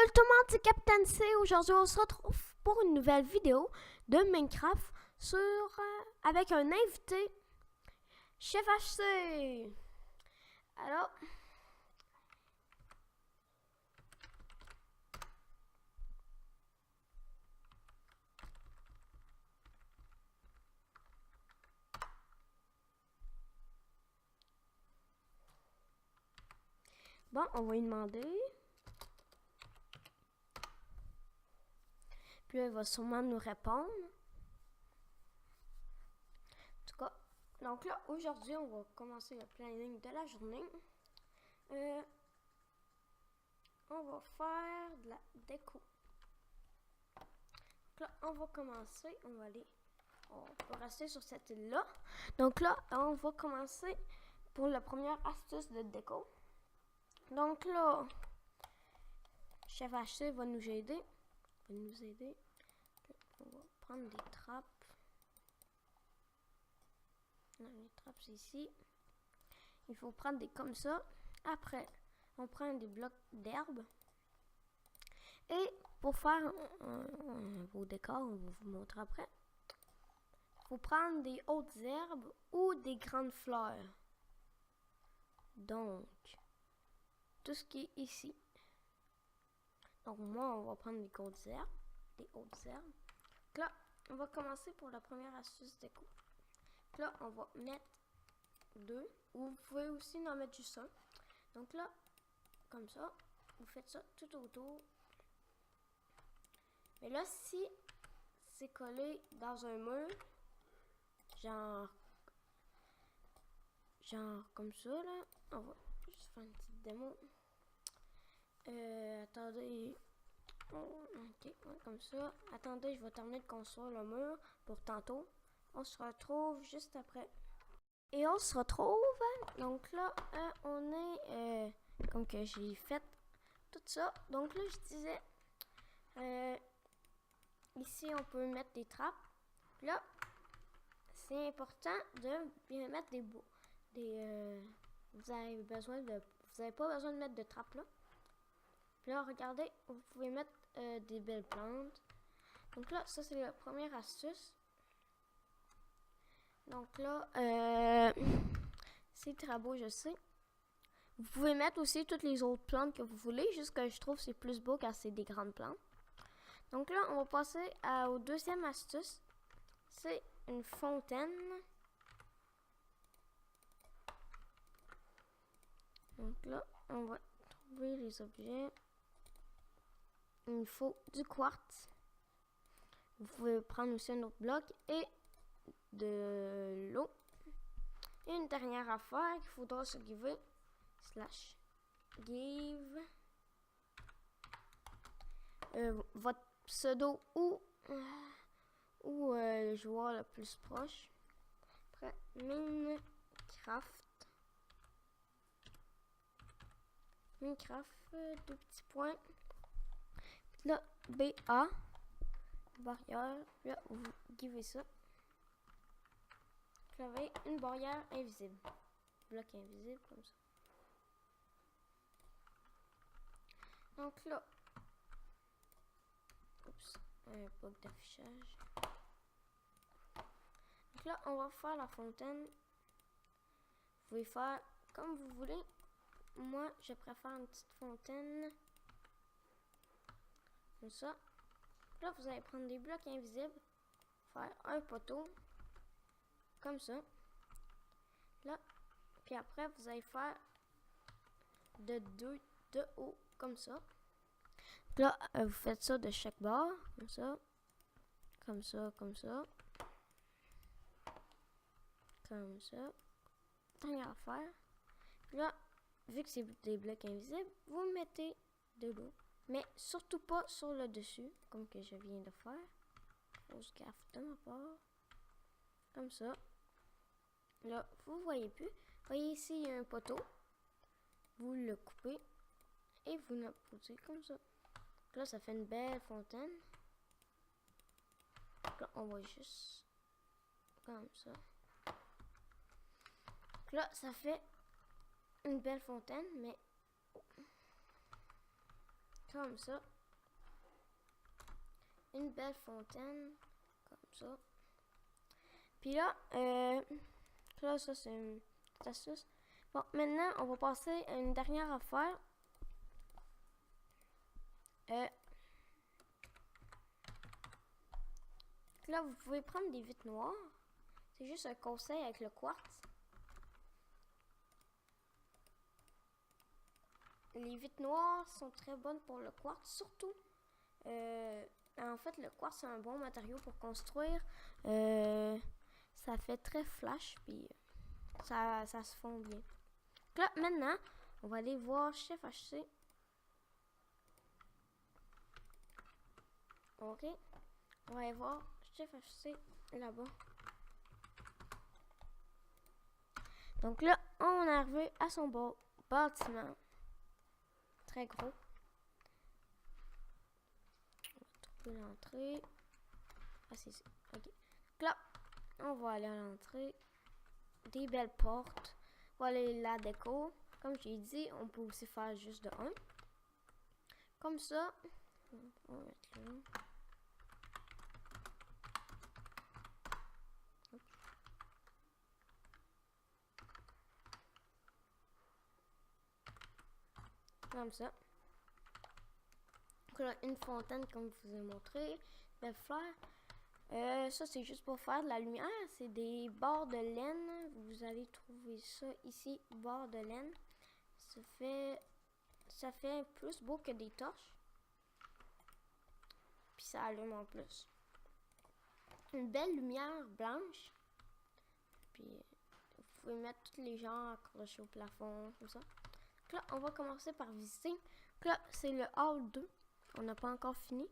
Salut tout le monde, c'est Captain C. Aujourd'hui, on se retrouve pour une nouvelle vidéo de Minecraft avec un invité, Chef HC. Alors, bon, on va lui demander. Puis là, il va sûrement nous répondre. En tout cas, donc là, aujourd'hui, on va commencer le planning de la journée. On va faire de la déco. Donc là, on va commencer. On va rester sur cette île-là. Donc là, on va commencer pour la première astuce de déco. Donc là, Chef HC va nous aider. On va prendre des trappes. Non, les trappes, c'est ici. Il faut prendre des comme ça. Après, on prend des blocs d'herbe. Et pour faire un beau décor, on va vous montrer après. Il faut prendre des hautes herbes ou des grandes fleurs. Donc, tout ce qui est ici. Donc, moi, on va prendre des hautes herbes. Donc là, on va commencer pour la première astuce déco. Donc là, on va mettre 2. Ou vous pouvez aussi en mettre juste un. Donc là, comme ça, vous faites ça tout autour. Mais là, si c'est collé dans un mur, genre comme ça, là, on va juste faire une petite démo. Attendez. Ok, ouais, comme ça. Attendez, je vais terminer de construire le mur pour tantôt. On se retrouve juste après. Et on se retrouve. Donc là, on est... comme que j'ai fait tout ça. Donc là, je disais... ici, on peut mettre des trappes. Là, c'est important de bien mettre vous avez pas besoin de mettre de trappes là. Puis là, regardez, vous pouvez mettre des belles plantes. Donc là, ça c'est la première astuce. Donc là, c'est très beau, je sais. Vous pouvez mettre aussi toutes les autres plantes que vous voulez, juste que je trouve que c'est plus beau quand c'est des grandes plantes. Donc là, on va passer au deuxième astuce. C'est une fontaine. Donc là, on va trouver les objets. Il faut du quartz. Vous pouvez prendre aussi un autre bloc et de l'eau. Et une dernière affaire qu'il faudra se give votre pseudo ou le joueur le plus proche. Après, Minecraft, 2 petits points. Puis là, BA, barrière. Là, vous givez ça. Vous avez une barrière invisible. Bloc invisible, comme ça. Donc là, oups, un bug d'affichage. Donc là, on va faire la fontaine. Vous pouvez faire comme vous voulez. Moi, je préfère une petite fontaine. Comme ça. Là, vous allez prendre des blocs invisibles. Faire un poteau. Comme ça. Là. Puis après, vous allez faire de 2 de haut. Comme ça. Donc là, vous faites ça de chaque bord. Comme ça. Comme ça, comme ça. Comme ça. Dernière affaire. Puis là, vu que c'est des blocs invisibles, vous mettez de l'eau. Mais surtout pas sur le dessus, comme que je viens de faire. Grosse gaffe de ma part. Comme ça. Là, vous voyez plus. Vous voyez ici, il y a un poteau. Vous le coupez. Et vous le posez comme ça. Donc là, ça fait une belle fontaine. Donc là, on va juste comme ça. Donc là, ça fait une belle fontaine, mais Comme ça. Une belle fontaine. Comme ça. Puis là, ça c'est une petite astuce. Bon, maintenant, on va passer à une dernière affaire. Là, vous pouvez prendre des vitres noires. C'est juste un conseil avec le quartz. Les vitres noires sont très bonnes pour le quartz, surtout. En fait, le quartz, c'est un bon matériau pour construire. Ça fait très flash, puis ça se fond bien. Donc là, maintenant, on va aller voir Chef HC. Ok. On va aller voir Chef HC là-bas. Donc là, on est arrivé à son bâtiment. Très gros. On va trouver l'entrée. Ah, c'est ici. Ok. Donc là, on va aller à l'entrée. Des belles portes. Voilà la déco. Comme j'ai dit, on peut aussi faire juste de 1. Comme ça. On va mettre là. Comme ça. Donc là, une fontaine comme je vous ai montré. Belle fleur. Ça, c'est juste pour faire de la lumière. C'est des barres de laine. Vous allez trouver ça ici, barres de laine. Ça fait plus beau que des torches. Puis ça allume en plus. Une belle lumière blanche. Puis vous pouvez mettre tous les gens accrochés au plafond, comme ça. Donc là, on va commencer par visiter. Donc là, c'est le hall 2. On n'a pas encore fini.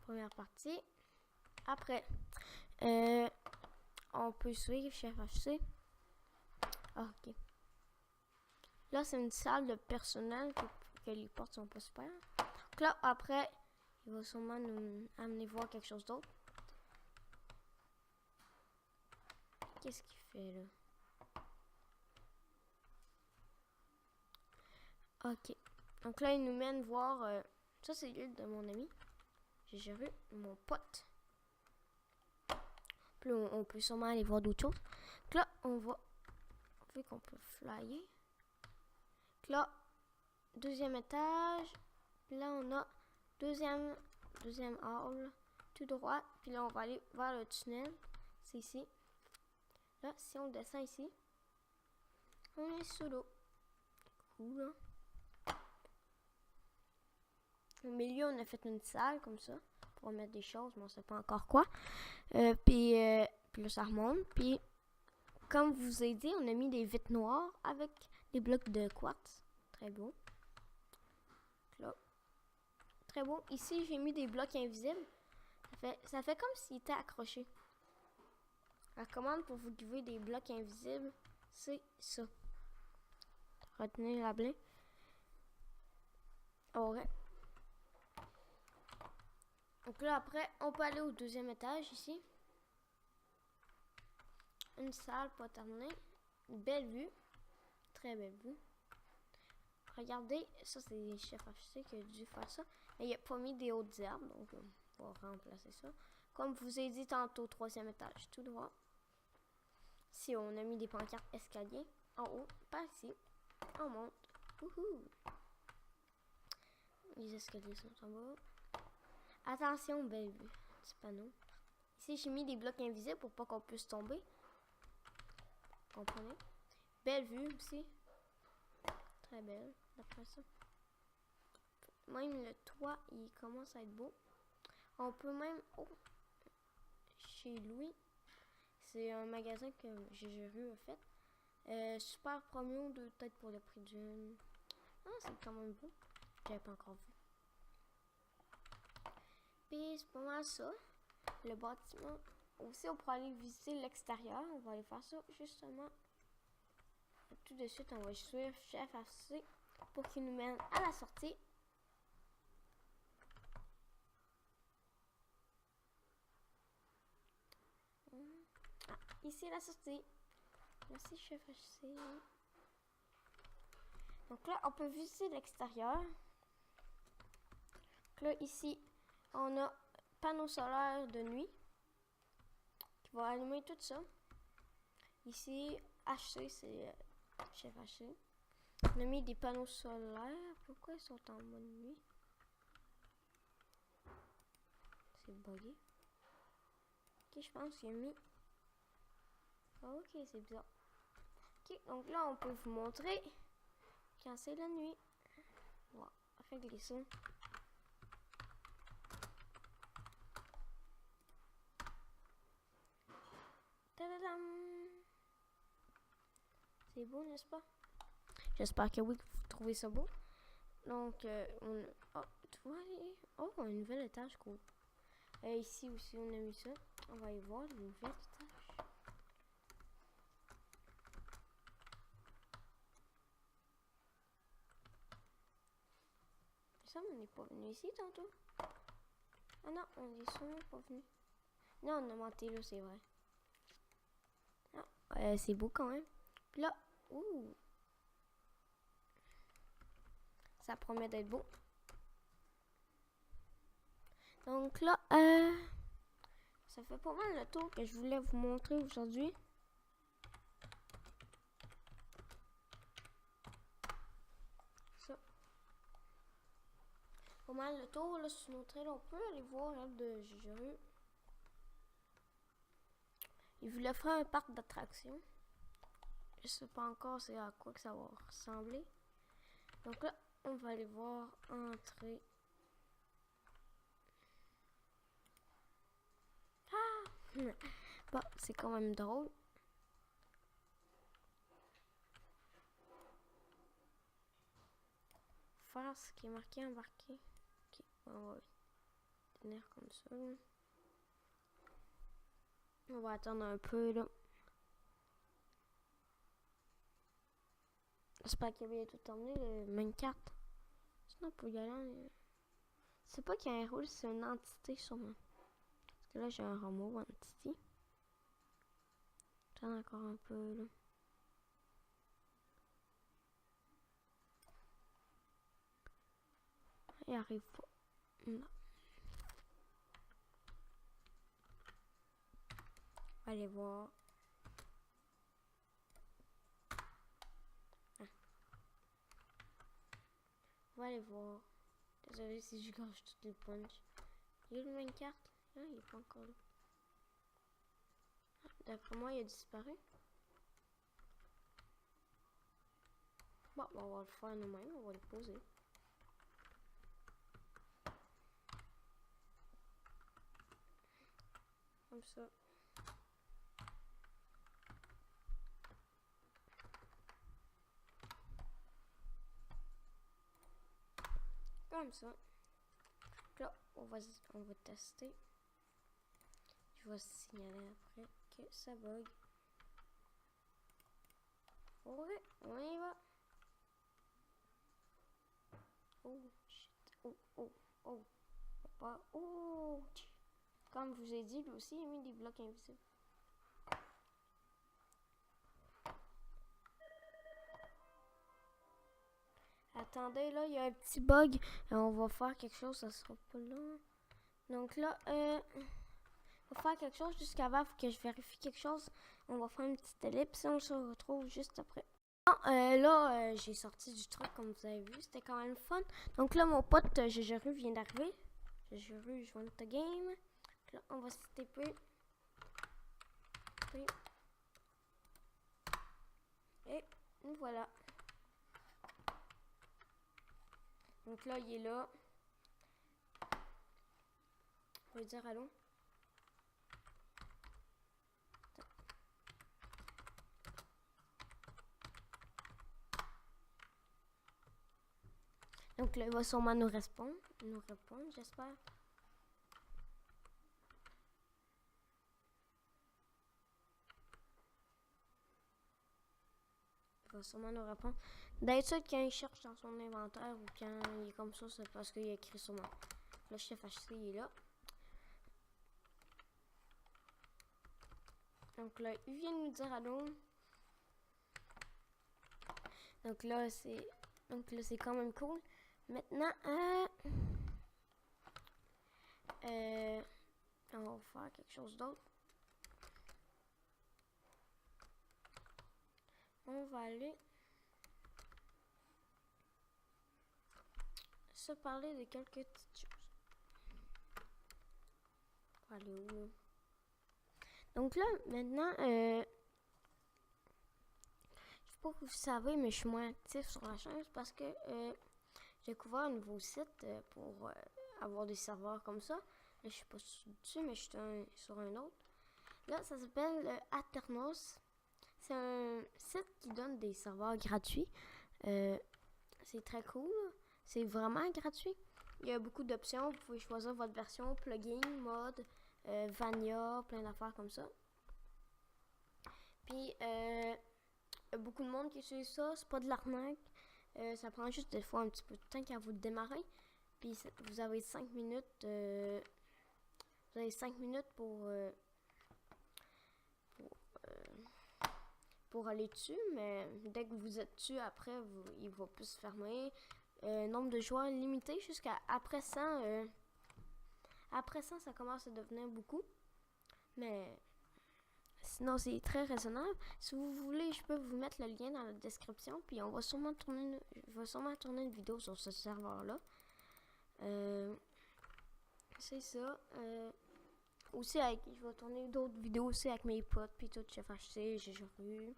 Première partie. Après, on peut suivre Chef HC. Ah, ok. Là, c'est une salle de personnel que les portes sont pas super. Donc là, après, il va sûrement nous amener voir quelque chose d'autre. Qu'est-ce qu'il fait là? Ok. Donc là, il nous mène voir. Ça, c'est l'île de mon ami. J'ai géré mon pote. Puis là, on peut sûrement aller voir d'autres choses. Donc là, on va. Vu qu'on peut flyer. Donc là, deuxième étage. Puis là, on a deuxième hall. Tout droit. Puis là, on va aller vers le tunnel. C'est ici. Là, si on descend ici, on est sous l'eau. Cool, hein? Au milieu, on a fait une salle comme ça pour mettre des choses, mais on ne sait pas encore quoi. Puis là, ça remonte. Puis, comme je vous ai dit, on a mis des vitres noires avec des blocs de quartz. Très beau. Là. Très beau. Ici, j'ai mis des blocs invisibles. Ça fait comme s'ils étaient accrochés. La commande pour vous trouver des blocs invisibles, c'est ça. Retenez la blé. Ouais. Donc là, après, on peut aller au deuxième étage, ici. Une salle pas terminée. Une belle vue. Très belle vue. Regardez, ça, c'est Chef HC qui a dû faire ça. Mais il n'a pas mis des hautes herbes, donc on va remplacer ça. Comme je vous ai dit tantôt, troisième étage, tout droit. Si on a mis des pancartes escaliers, en haut, par ici, on monte. Wouhou! Les escaliers sont en bas. Attention, belle vue. Petit panneau. Ici, j'ai mis des blocs invisibles pour pas qu'on puisse tomber. Comprenez? Belle vue aussi. Très belle, d'après ça. Même le toit, il commence à être beau. On peut même... Oh! Chez Louis. C'est un magasin que j'ai géré, en fait. Super promo de peut-être pour le prix d'une... Ah, c'est quand même beau. J'avais pas encore vu. Puis c'est pas mal ça. Le bâtiment. Aussi, on pourra aller visiter l'extérieur. On va aller faire ça justement. Tout de suite, on va suivre Chef HC pour qu'il nous mène à la sortie. Ah, ici la sortie. Merci Chef HC. Donc là, on peut visiter l'extérieur. Là, ici, on a panneau solaire de nuit qui va allumer tout ça. Ici, HC, c'est chef HC. On a mis des panneaux solaires. Pourquoi ils sont en mode nuit? C'est bugué. Ok, je pense qu'il a mis... Ok, c'est bizarre. Ok, donc là, on peut vous montrer quand c'est la nuit. On va régler ça. Tadadam! C'est beau, n'est-ce pas? J'espère que oui, vous trouvez ça beau. Donc, oh, tu vois, oh, un nouvel étage, cool. Ici aussi, on a mis ça. On va y voir le nouvel étage. Ça, on n'est pas venu ici tantôt. Ah non, on est sûrement pas venu. Non, on a monté là, c'est vrai. Ah, c'est beau quand même. Puis là, ouh, ça promet d'être beau. Donc là, ça fait pas mal le tour que je voulais vous montrer aujourd'hui. Ça. Pas mal le tour, là, sur notre île, on peut aller voir l'île de Jéru. Il voulait faire un parc d'attractions. Je sais pas encore c'est à quoi que ça va ressembler. Donc là, on va aller voir entrer. Ah! Bon, c'est quand même drôle. Faire ce qui est marqué embarqué. Ok, on va tenir comme ça. On va attendre un peu là. J'espère qu'il a bien tout emmené le Minecraft. Sinon, pour y aller, c'est pas qu'il y a un rôle, c'est une entité sûrement. Parce que là, j'ai un remove entity. J'attends encore un peu là. Il arrive pas. Non. On va aller voir. Ah. On va aller voir. Désolé si je gâche toutes les punches. Il y a le Minecraft. Ah, il est pas encore là. Ah, d'après moi, il a disparu. Bon, on va le faire nous-mêmes. On va le poser. Comme ça. Comme ça. Là, on va tester. Je vais signaler après que ça bug. Ok, on y va. Oh, shit. Oh, oh, oh. Pas. Oh. Comme je vous ai dit, lui aussi, il a mis des blocs invisibles. Attendez, là, il y a un petit bug. On va faire quelque chose, ça sera pas là. Donc là, on va faire quelque chose jusqu'avant, faut que je vérifie quelque chose. On va faire une petite ellipse et on se retrouve juste après. Bon, là, j'ai sorti du truc comme vous avez vu, c'était quand même fun. Donc là, mon pote Jéru vient d'arriver. Jéru, je joins ta game. Là, on va se TP. Et voilà. Donc là, il est là. On va dire allô. Donc là, il va sûrement nous répondre, j'espère. Il va sûrement nous répondre. D'habitude, quand il cherche dans son inventaire ou quand il est comme ça, c'est parce qu'il a écrit sur moi. Le chef HC, il est là. Donc là, il vient de nous dire allô. Donc là, c'est quand même cool. Maintenant, On va faire quelque chose d'autre. On va aller se parler de quelques petites choses. On va aller où, là? Donc là, maintenant, je sais pas que vous savez, mais je suis moins actif sur la chaîne parce que j'ai découvert un nouveau site pour avoir des serveurs comme ça. Là, je suis pas dessus, mais je suis sur un autre. Là, ça s'appelle Aternos. C'est un site qui donne des serveurs gratuits. C'est très cool. C'est vraiment gratuit. Il y a beaucoup d'options. Vous pouvez choisir votre version, plugin, mode, Vanilla, plein d'affaires comme ça. Puis, il y a beaucoup de monde qui utilise ça. C'est pas de l'arnaque. Ça prend juste des fois un petit peu de temps quand vous démarrez. Puis, vous avez 5 minutes. Vous avez 5 minutes pour aller dessus, mais dès que vous êtes dessus, après, il va plus se fermer. Nombre de joueurs limité jusqu'à après 100. Après 100, ça commence à devenir beaucoup. Mais sinon, c'est très raisonnable. Si vous voulez, je peux vous mettre le lien dans la description. Puis on va sûrement tourner une vidéo sur ce serveur-là. C'est ça. Aussi, je vais tourner d'autres vidéos aussi avec mes potes. Puis tout, Chef HC, j'ai joué.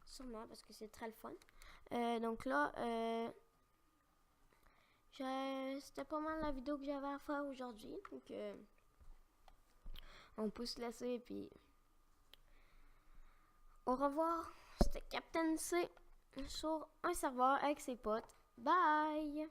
Sûrement, parce que c'est très le fun. Donc là, c'était pas mal la vidéo que j'avais à faire aujourd'hui. Donc, on peut se laisser. Puis, au revoir. C'était Captain C sur un serveur avec ses potes. Bye!